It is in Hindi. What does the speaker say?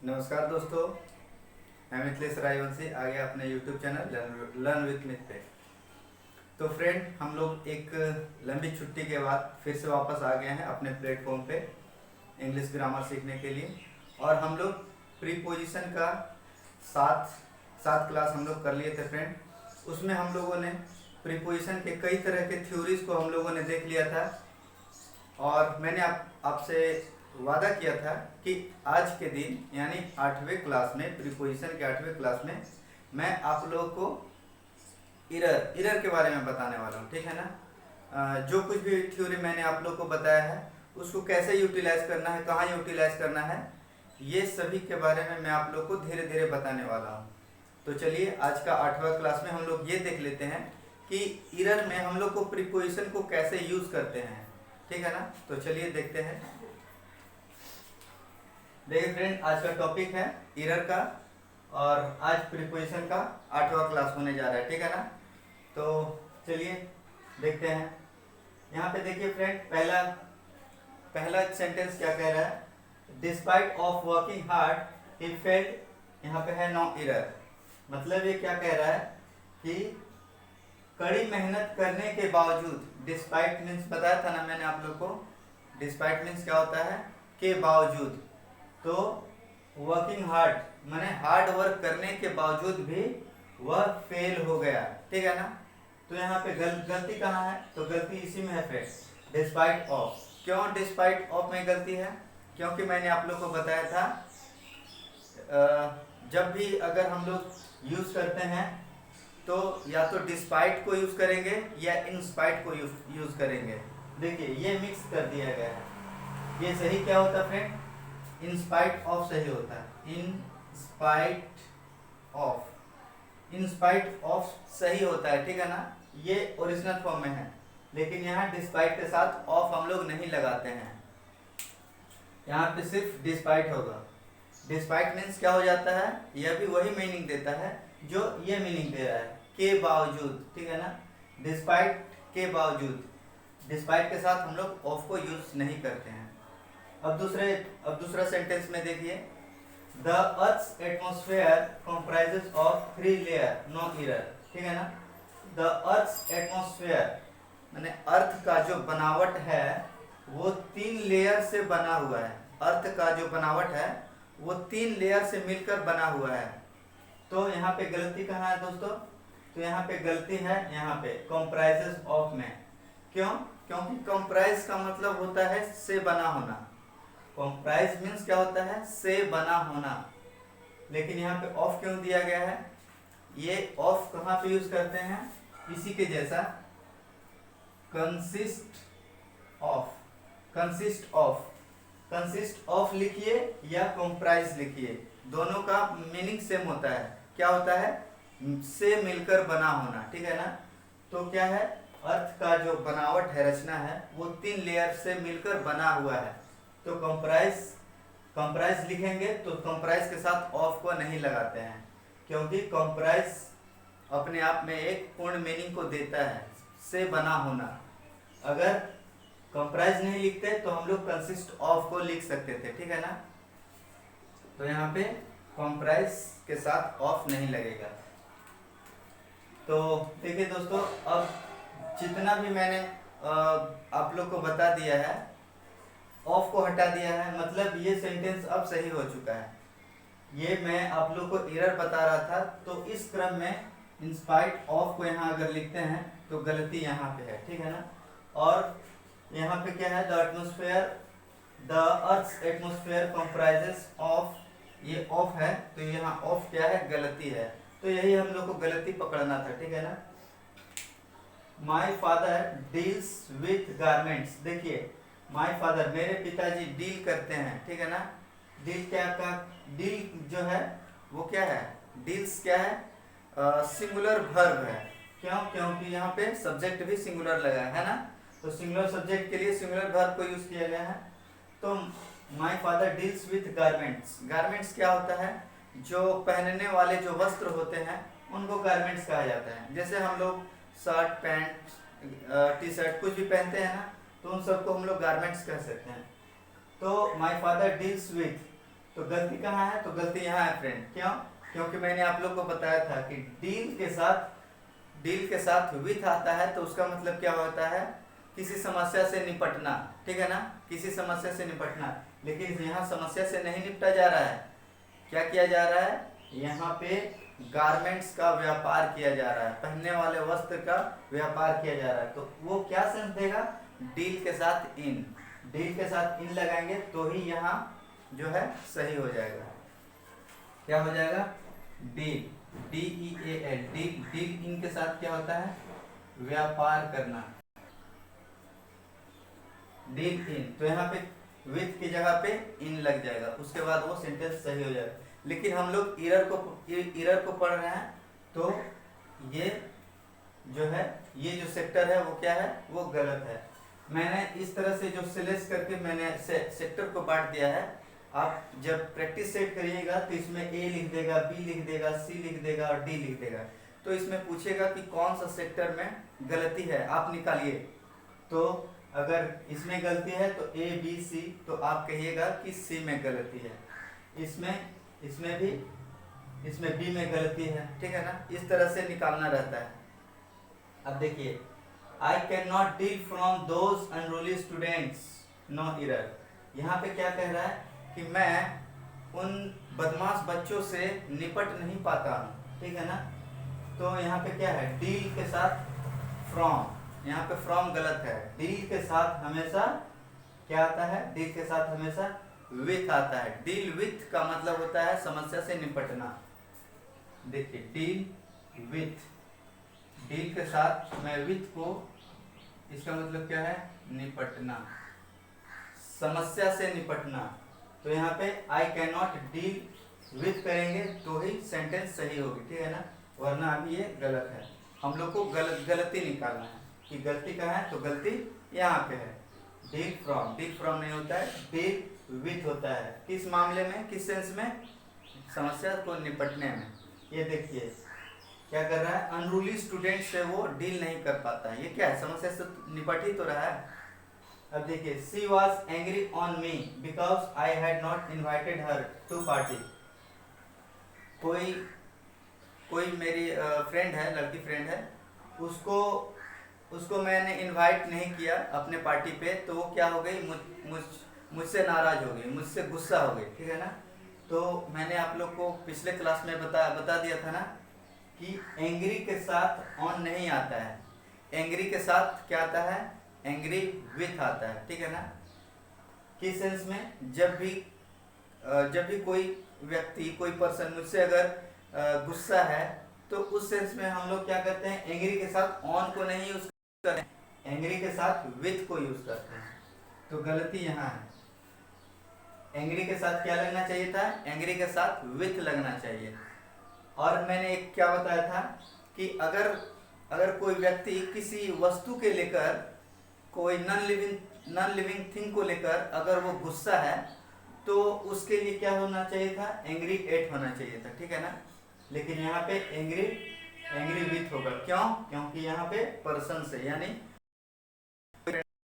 नमस्कार दोस्तों, मैं मिथिलेश रायवंशी आ गया अपने YouTube channel learn with myth पे। तो फ्रेंड, हम लोग एक लंबी छुट्टी के बाद फिर से वापस आ गए हैं अपने प्लेटफॉर्म पे इंग्लिश ग्रामर सीखने के लिए। और हम लोग प्रीपोजिशन का सात सात क्लास हम लोग कर लिए थे फ्रेंड। उसमें हम लोगों ने प्रीपोजिशन के कई तरह के थ्योरीज को हम लोगों ने देख लिया था। और मैंने आपसे वादा किया था कि आज के दिन यानी 8वें क्लास में, प्रीपोजिशन के 8वें क्लास में, मैं आप लोगों को इरर के बारे में बताने वाला हूँ। ठीक है ना। जो कुछ भी थ्योरी मैंने आप लोगों को बताया है उसको कैसे यूटिलाइज करना है, कहाँ यूटिलाइज करना है, ये सभी के बारे में मैं आप लोग को धीरे धीरे बताने वाला हूँ। तो चलिए, आज का 8वां क्लास में हम लोग ये देख लेते हैं कि इरर में हम लोग को प्रीपोजिशन को कैसे यूज करते हैं। ठीक है ना। तो चलिए देखते हैं। देखिए फ्रेंड, आज का टॉपिक है इरर का और आज प्रीपोजिशन का 8वां क्लास होने जा रहा है। ठीक है ना। तो चलिए देखते हैं। यहाँ पे देखिए फ्रेंड, पहला सेंटेंस क्या कह रहा है। Despite of working hard he failed, यहाँ पे है नो इरर। मतलब ये क्या कह रहा है कि कड़ी मेहनत करने के बावजूद, डिस्पाइट मीन्स बताया था ना मैंने आप लोग को, डिस्पाइट मीन्स क्या होता है, के बावजूद। तो वर्किंग हार्ड माने हार्ड वर्क करने के बावजूद भी वह फेल हो गया। ठीक है ना। तो यहाँ पे गलती कहाँ है, तो गलती इसी में है फ्रेंड, डिस्पाइट ऑफ। क्यों डिस्पाइट ऑफ में गलती है, क्योंकि मैंने आप लोग को बताया था जब भी अगर हम लोग यूज करते हैं तो या तो डिस्पाइट को यूज करेंगे या इंस्पाइट को यूज करेंगे। देखिए ये मिक्स कर दिया गया है। ये सही क्या होता है फ्रेंड, इन स्पाइट ऑफ सही होता है। In spite of, in spite of सही होता है। ठीक है ना। ये ओरिजिनल फॉर्म में है, लेकिन यहाँ डिस्पाइट के साथ ऑफ हम लोग नहीं लगाते हैं। यहाँ पे सिर्फ डिस्पाइट होगा। डिस्पाइट मीन्स क्या हो जाता है, यह भी वही मीनिंग देता है जो ये मीनिंग दे रहा है, के बावजूद। ठीक है ना। डिस्पाइट के बावजूद, डिस्पाइट के साथ हम लोग ऑफ को यूज नहीं करते हैं। अब दूसरा सेंटेंस में देखिए, the earth's atmosphere comprises of 3 layer no error. ठीक है ना। द अर्थ्स एटमॉस्फेयर माने अर्थ का जो बनावट है वो 3 लेयर से बना हुआ है। अर्थ का जो बनावट है वो 3 लेयर से मिलकर बना हुआ है। तो यहाँ पे गलती कहाँ है दोस्तों, तो यहाँ पे गलती है यहाँ पे कंप्राइजेस ऑफ में। क्यों, क्योंकि कंप्राइज का मतलब होता है से बना होना। कंप्राइज मीन्स क्या होता है, से बना होना। लेकिन यहाँ पे ऑफ क्यों दिया गया है, ये ऑफ कहाँ पे यूज करते हैं, इसी के जैसा, consist of. Consist of, consist of लिखिए या कंप्राइज लिखिए, दोनों का मीनिंग सेम होता है। क्या होता है, से मिलकर बना होना। ठीक है ना। तो क्या है, अर्थ का जो बनावट है, रचना है, वो 3 लेयर से मिलकर बना हुआ है। तो कंप्राइज लिखेंगे तो कंप्राइज के साथ ऑफ को नहीं लगाते हैं, क्योंकि कंप्राइज अपने आप में एक पूर्ण मीनिंग को देता है, से बना होना। अगर कंप्राइज नहीं लिखते तो हम लोग कंसिस्ट ऑफ को लिख सकते थे। ठीक है ना। तो यहाँ पे कंप्राइज के साथ ऑफ नहीं लगेगा। तो देखिए दोस्तों, अब जितना भी मैंने आप लोग को बता दिया है, ऑफ को हटा दिया है, मतलब ये सेंटेंस अब सही हो चुका है। ये मैं आप लोग को एरर बता रहा था, तो इस क्रम में इंस्पाइट ऑफ को यहाँ अगर लिखते हैं तो गलती यहाँ पे है। ठीक है ना। और यहाँ पे क्या है, the atmosphere, the earth's atmosphere comprises of, ये ऑफ है तो यहाँ ऑफ क्या है, गलती है। तो यही हम लोग को गलती पकड़ना था। ठीक है ना। My father deals with garments. देखिए, माई फादर मेरे पिताजी डील करते हैं। ठीक है ना। डील क्या का, डील जो है वो क्या है, डील्स क्या है, सिंगुलर वर्ब है। क्यों, क्योंकि यहाँ पे सब्जेक्ट भी सिंगुलर लगा है ना। तो सिंगुलर सब्जेक्ट के लिए सिंगुलर वर्ब को यूज किया गया है। तो my father deals with garments. Garments क्या होता है, जो पहनने वाले जो वस्त्र होते हैं उनको गारमेंट्स कहा जाता है। जैसे हम लोग शर्ट, पैंट, टी शर्ट कुछ भी पहनते हैं ना, तो उन सबको हम लोग गारमेंट्स कह सकते हैं। तो माई फादर डील्स विथ, तो गलती कहाँ है? तो गलती यहाँ है फ्रेंड। क्यों? क्योंकि मैंने आप लोग को बताया था कि डील के साथ विथ आता है तो उसका मतलब क्या होता है? किसी समस्या से निपटना, ठीक है ना, किसी समस्या से निपटना। लेकिन यहाँ समस्या से नहीं निपटा जा रहा है, क्या किया जा रहा है? यहाँ पे गारमेंट्स का व्यापार किया जा रहा है, पहनने वाले वस्त्र का व्यापार किया जा रहा है। तो वो क्या सेंस देगा? डील के साथ इन, डील के साथ इन लगाएंगे तो ही यहाँ जो है सही हो जाएगा। क्या हो जाएगा? Deal, DEAL, deal. Deal in के साथ क्या होता है? व्यापार करना, डील इन। तो यहाँ पे विथ की जगह पे इन लग जाएगा, उसके बाद वो सेंटेंस सही हो जाएगा। लेकिन हम लोग इरर को पढ़ रहे हैं, तो ये जो है, ये जो सेक्टर है वो क्या है? वो गलत है। मैंने इस तरह से जो सिलेक्ट करके मैंने सेक्टर को बांट दिया है। आप जब प्रैक्टिस सेट करिएगा तो इसमें ए लिख देगा, बी लिख देगा, सी लिख देगा और डी लिख देगा। तो इसमें पूछेगा कि कौन सा सेक्टर में गलती है, आप निकालिए। तो अगर इसमें गलती है तो ए बी सी, तो आप कहिएगा कि सी में गलती है। इसमें भी, इसमें बी में गलती है, ठीक है ना। इस तरह से निकालना रहता है। अब देखिए, I can not deal from those unruly students, no error. यहाँ पे क्या कह रहा है कि मैं उन बदमाश बच्चों से निपट नहीं पाता हूँ, ठीक है ना। तो यहाँ पे क्या है? डील के साथ फ्रॉम, यहाँ पे फ्रॉम गलत है। डील के साथ हमेशा क्या आता है? डील के साथ हमेशा विथ आता है। डील विथ का मतलब होता है समस्या से निपटना। देखिए, डील विथ, डील के साथ मैं विथ को, इसका मतलब क्या है? निपटना, समस्या से निपटना। तो यहाँ पे आई कैन नॉट डील विथ करेंगे तो ही सेंटेंस सही होगी, ठीक है ना, वरना अभी ये गलत है। हम लोग को गलती निकालना है कि गलती कहाँ है? तो गलती यहाँ पे है। डील फ्रॉम, डील फ्रॉम नहीं होता है, डील विथ होता है। किस मामले में, किस सेंस में? समस्या को निपटने में। ये देखिए क्या कर रहा है? अनरूली स्टूडेंट से वो डील नहीं कर पाता है। ये क्या है? समस्या से निपट ही तो रहा है। अब देखिए, she was angry on me because I had not invited her to party. कोई मेरी फ्रेंड है, लड़की फ्रेंड है, उसको मैंने इनवाइट नहीं किया अपने पार्टी पे, तो वो क्या हो गई? मुझसे नाराज हो गई, मुझसे गुस्सा हो गई, ठीक है ना। तो मैंने आप लोग को पिछले क्लास में बता दिया था ना कि एंग्री के साथ ऑन नहीं आता है, एंग्री के साथ क्या आता है? एंग्री विथ आता है, ठीक है ना। किस सेंस में? जब भी कोई व्यक्ति, कोई पर्सन मुझसे अगर गुस्सा है, तो उस सेंस में हम लोग क्या करते हैं? एंग्री के साथ ऑन को नहीं यूज करते हैं, एंग्री के साथ विथ को यूज करते हैं। तो गलती यहाँ है। एंग्री के साथ क्या लगना चाहिए था? एंग्री के साथ विथ लगना चाहिए। और मैंने एक क्या बताया था कि अगर कोई व्यक्ति किसी वस्तु के लेकर, कोई नॉन लिविंग थिंग को लेकर अगर वो गुस्सा है, तो उसके लिए क्या होना चाहिए था? एंग्री एट होना चाहिए था, ठीक है ना। लेकिन यहाँ पे एंग्री विथ होगा। क्यों? क्योंकि यहाँ पे पर्सन से, यानी